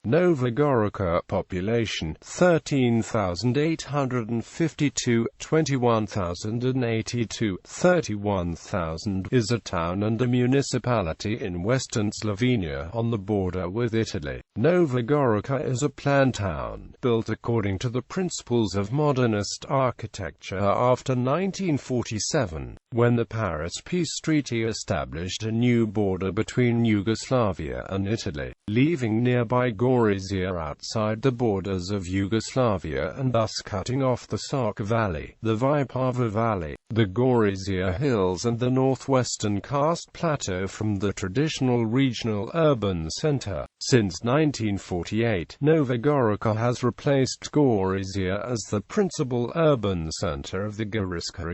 Nova Gorica population 13,852, 21,082, 31,000 is a town and a municipality in western Slovenia on the border with Italy. Nova Gorica is a planned town, built according to the principles of modernist architecture after 1947, when the Paris Peace Treaty established a new border between Yugoslavia and Italy, leaving nearby Gorizia outside the borders of Yugoslavia and thus cutting off the Soča Valley, the Vipava Valley, the Gorizia Hills and the northwestern Karst Plateau from the traditional regional urban centre. Since 1948, Nova Gorica has replaced Gorizia as the principal urban centre of the Goriška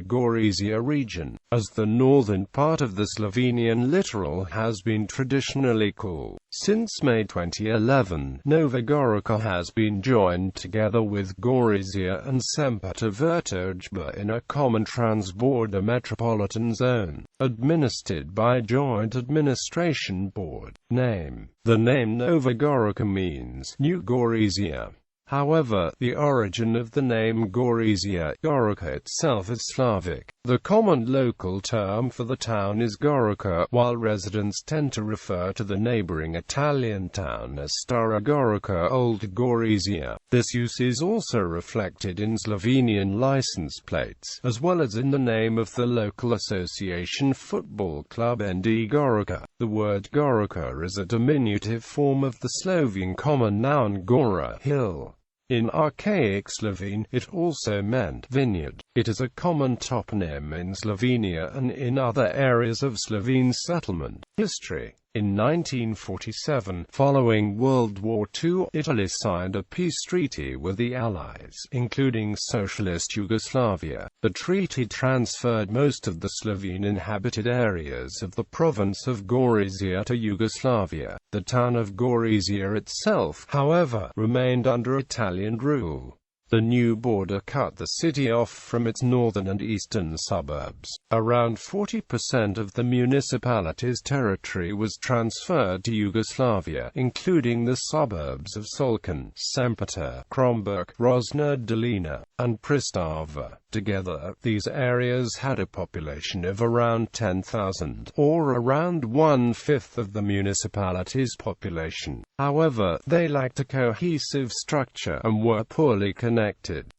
region, as the northern part of the Slovenian Littoral has been traditionally called. Since May 2011, Nova Gorica has been joined together with Gorizia and Šempeter-Vrtojba in a common trans-border metropolitan zone, administered by Joint Administration Board. Name: the name Nova Gorica means New Gorizia. However, the origin of the name Gorizia Gorica itself is Slavic. The common local term for the town is Gorica, while residents tend to refer to the neighboring Italian town as Stara Gorica, Old Gorizia. This use is also reflected in Slovenian license plates, as well as in the name of the local association football club ND Gorica. The word Gorica is a diminutive form of the Slovene common noun Gora, hill. In archaic Slovene, it also meant vineyard. It is a common toponym in Slovenia and in other areas of Slovene settlement. History: in 1947, following World War II, Italy signed a peace treaty with the Allies, including Socialist Yugoslavia. The treaty transferred most of the Slovene inhabited areas of the province of Gorizia to Yugoslavia. The town of Gorizia itself, however, remained under Italian rule. The new border cut the city off from its northern and eastern suburbs. Around 40% of the municipality's territory was transferred to Yugoslavia, including the suburbs of Solkan, Šempeter, Kromberk, Rosna Dolina, and Pristava. Together, these areas had a population of around 10,000, or around one-fifth of the municipality's population. However, they lacked a cohesive structure and were poorly connected.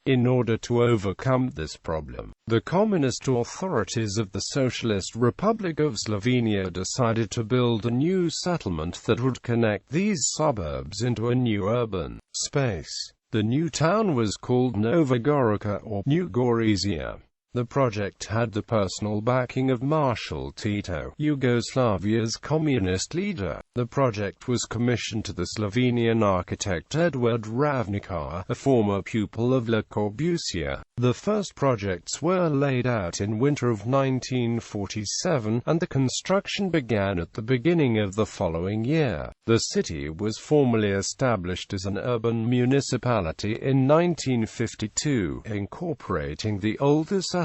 In order to overcome this problem, the communist authorities of the Socialist Republic of Slovenia decided to build a new settlement that would connect these suburbs into a new urban space. The new town was called Nova Gorica or New Gorizia. The project had the personal backing of Marshal Tito, Yugoslavia's communist leader. The project was commissioned to the Slovenian architect Edward Ravnikar, a former pupil of Le Corbusier. The first projects were laid out in winter of 1947, and the construction began at the beginning of the following year. The city was formally established as an urban municipality in 1952, incorporating the older settlements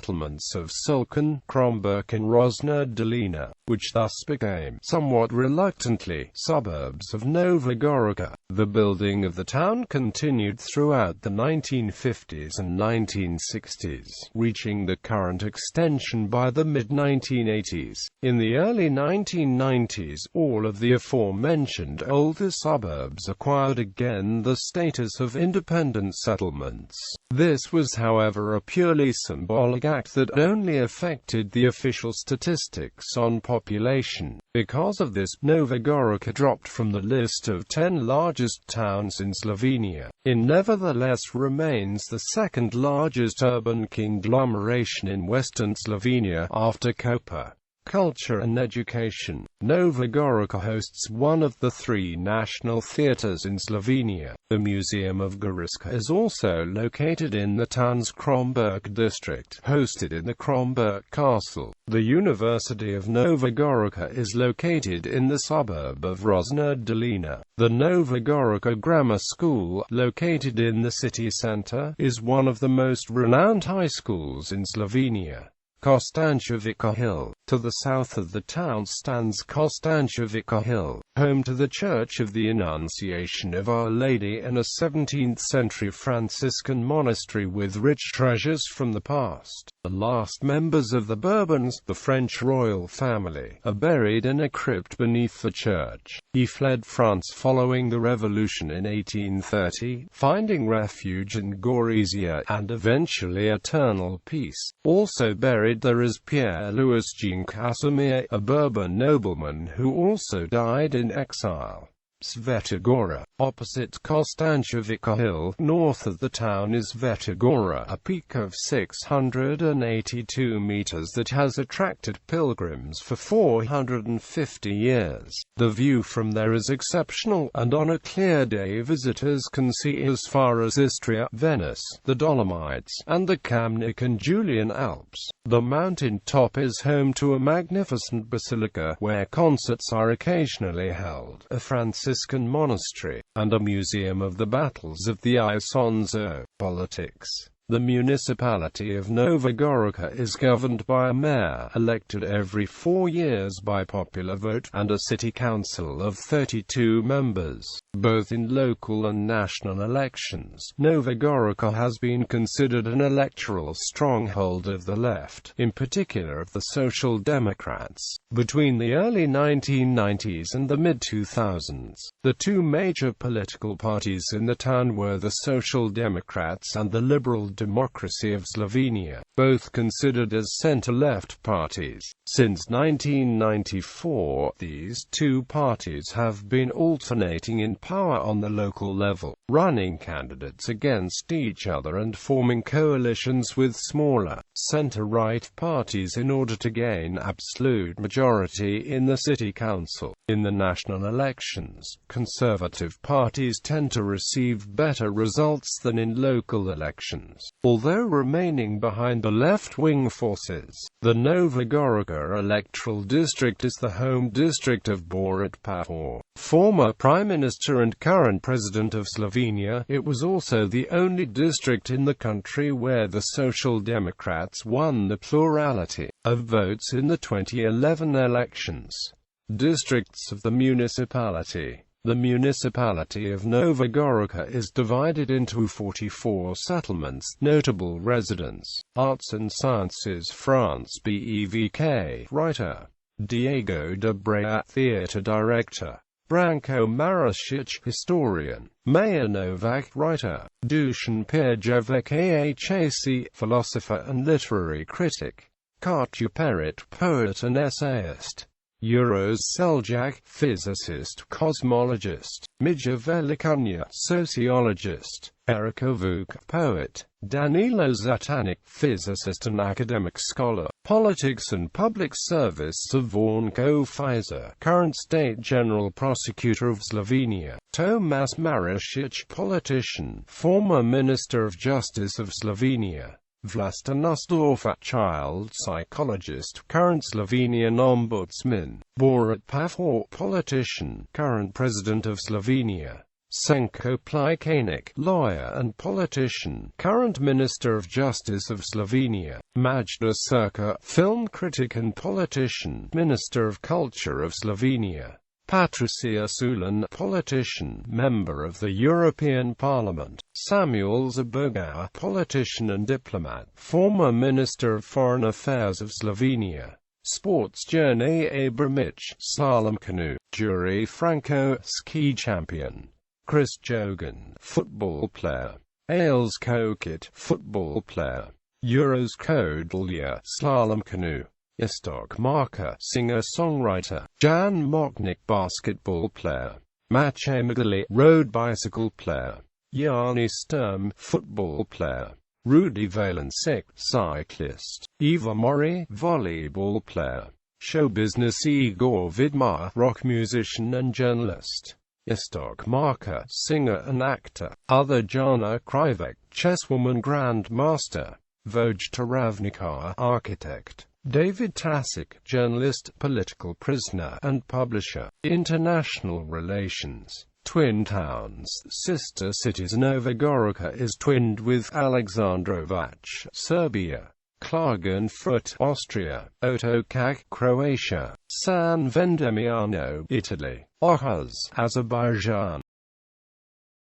of Solkan, Kromberk and Rosna Dolina, which thus became, somewhat reluctantly, suburbs of Nova Gorica. The building of the town continued throughout the 1950s and 1960s, reaching the current extension by the mid-1980s. In the early 1990s, all of the aforementioned older suburbs acquired again the status of independent settlements. This was, however, a purely symbolic act that only affected the official statistics on population. Because of this, Nova Gorica dropped from the list of 10 largest towns in Slovenia. It nevertheless remains the second largest urban conglomeration in western Slovenia after Koper. Culture and education. Nova Gorica hosts one of the 3 national theatres in Slovenia. The Museum of Goriška is also located in the town's Kromberk district, hosted in the Kromberk Castle. The University of Nova Gorica is located in the suburb of Rosna Dolina. The Nova Gorica Grammar School, located in the city centre, is one of the most renowned high schools in Slovenia. Gorizia Hill. To the south of the town stands Gorizia Hill, home to the Church of the Annunciation of Our Lady and a 17th-century Franciscan monastery with rich treasures from the past. The last members of the Bourbons, the French royal family, are buried in a crypt beneath the church. He fled France following the revolution in 1830, finding refuge in Gorizia and eventually eternal peace. Also buried there is Pierre-Louis Jean Casimir, a Bourbon nobleman who also died in exile. Sveta Gora, opposite Kostanjevica Hill, north of the town is Sveta Gora, a peak of 682 meters that has attracted pilgrims for 450 years. The view from there is exceptional, and on a clear day visitors can see as far as Istria, Venice, the Dolomites, and the Kamnik and Julian Alps. The mountain top is home to a magnificent basilica, where concerts are occasionally held, a Franciscan monastery, and a museum of the battles of the Isonzo. Politics. The municipality of Nova Gorica is governed by a mayor, elected every 4 years by popular vote, and a city council of 32 members, both in local and national elections. Nova Gorica has been considered an electoral stronghold of the left, in particular of the Social Democrats. Between the early 1990s and the mid-2000s, the two major political parties in the town were the Social Democrats and the Liberal Democracy of Slovenia, both considered as centre-left parties. Since 1994, these two parties have been alternating in power on the local level, running candidates against each other and forming coalitions with smaller, centre-right parties in order to gain absolute majority in the city council. In the national elections, conservative parties tend to receive better results than in local elections, although remaining behind the left-wing forces. The Nova Gorica electoral district is the home district of Borut Pahor, former Prime Minister and current President of Slovenia. It was also the only district in the country where the Social Democrats won the plurality of votes in the 2011 elections. Districts of the municipality. The municipality of Nova Gorica is divided into 44 settlements. Notable residents: Arts and Sciences France BEVK writer, Diego de Brea theatre director, Branko Marasic historian, Maja Novak writer, Dusan Perjevic AHAC philosopher and literary critic, Katja Perit poet and essayist, Uros Seljak physicist cosmologist, Mija Velikunya sociologist, Erika Vuk poet, Danilo Zatanic physicist and academic scholar, politics and public service Zvonko Fizer current state general prosecutor of Slovenia, Tomas Marasic politician, former Minister of Justice of Slovenia, Vlasta Nussdorfer child psychologist, current Slovenian ombudsman, Borut Pahor politician, current President of Slovenia, Senko Plikanik lawyer and politician, current Minister of Justice of Slovenia, Majda Surka film critic and politician, Minister of Culture of Slovenia, Patricia Sulan politician, member of the European Parliament, Samuel Zaboga politician and diplomat, former Minister of Foreign Affairs of Slovenia, sports journey Abramic slalom canoe, Juri Franco ski champion, Chris Jogan football player, Ailes Kokit football player, Euros Kodalia slalom canoe, Istok Marka singer-songwriter, Jan Moknik basketball player, Maciej Magali road bicycle player, Yanni Sturm football player, Rudy Valensik cyclist, Eva Mori volleyball player, show business Igor Vidmar rock musician and journalist, Istok Marka singer and actor, other Jana Krivek chesswoman grandmaster, Vojta Ravnikar architect, David Tasic, journalist, political prisoner, and publisher. International relations. Twin towns, sister cities. Nova Gorica is twinned with Alexandrovac, Serbia. Klagenfurt, Austria; Otočak, Croatia; San Vendemiano, Italy; Aarhus, Azerbaijan;